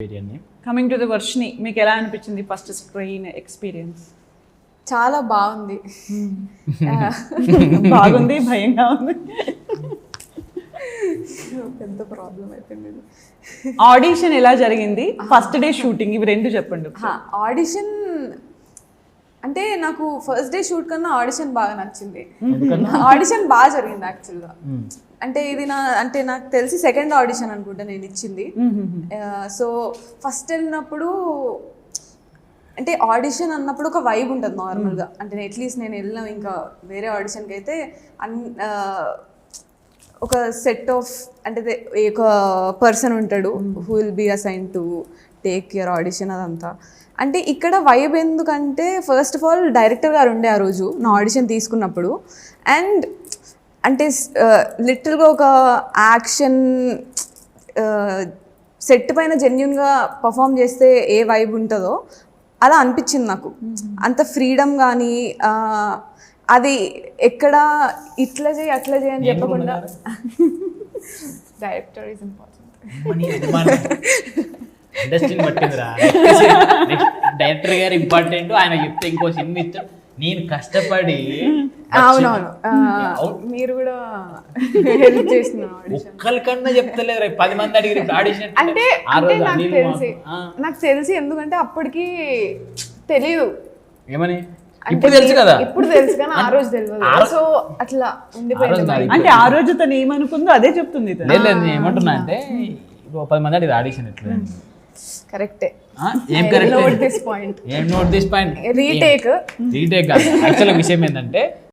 Biryani. Coming to the Varshini, మీకు ఎలా అనిపించింది ఫస్ట్ స్క్రీన్ ఎక్స్పీరియన్స్? చాలా బాగుంది. బాగుంది, భయంగా ఉంది. పెద్ద ప్రాబ్లం అయిపోయింది. ఆడిషన్ ఎలా జరిగింది, ఫస్ట్ డే షూటింగ్, ఇవి రెండు చెప్పండి. ఆడిషన్ అంటే నాకు ఫస్ట్ డే షూట్ కన్నా ఆడిషన్ బాగా నచ్చింది. ఆడిషన్ బాగా జరిగింది యాక్చువల్గా. అంటే ఇది నాకు తెలిసి సెకండ్ ఆడిషన్ అనుకుంటా నేను ఇచ్చింది. సో ఫస్ట్ వెళ్ళినప్పుడు అంటే ఆడిషన్ అన్నప్పుడు ఒక వైబ్ ఉంటుంది నార్మల్గా. అంటే అట్లీస్ట్ నేను వెళ్ళిన ఇంకా వేరే ఆడిషన్కి అయితే ఒక సెట్ ఆఫ్ అంటే ఒక పర్సన్ ఉంటాడు who will be assign to take your audition అదంతా. అంటే ఇక్కడ వైబ్ ఎందుకంటే ఫస్ట్ ఆఫ్ ఆల్ డైరెక్టర్ గారు ఉండే ఆ రోజు నా ఆడిషన్ తీసుకున్నప్పుడు. అండ్ అంటే లిటిల్గా ఒక యాక్షన్ సెట్ పైన జెన్యున్గా పర్ఫామ్ చేస్తే ఏ వైబ్ ఉంటుందో అలా అనిపించింది నాకు. అంత ఫ్రీడమ్ కానీ అది ఎక్కడ ఇట్లా చేయి అట్లా చేయి అని చెప్పకుండా డైరెక్టర్ ఈజ్ ఇంపార్టెంట్. ఇండస్ట్రీని పట్టిందిరా. డైరెక్టర్ గారు ఇంపార్టెంట్, ఆయన చెప్తే ఇంకో సినిమా ఇస్తాడు. నేను కష్టపడి అవునవును మీరు కూడా హెల్ప్ చేస్తున్నారు. ఒక్కరికన్నా చెప్తలేదు, 10 మంది అడిగి ఆడిషన్ అంటే నాకు తెలిసి ఎందుకంటే అప్పటికి తెలీదు ఏమని. ఇప్పుడు తెలుసు కదా, ఇప్పుడు తెలుసు కానీ ఆ రోజు తెలియదు. సో అట్లా ఉండిపోయింది. అంటే ఆ రోజు తను ఏమనుకుందో అదే చెప్తుంది. లేదు ఏమంటున్నా అంటే 10 మంది అడిగి ఆడిషన్ ఎట్లా. కరెక్టే. ఏం కరెక్ట్? Note this point. ఏం నోట్ దిస్ పాయింట్? రీటేక్ కాదు. యాక్చువల్ విషయం ఏంటంటే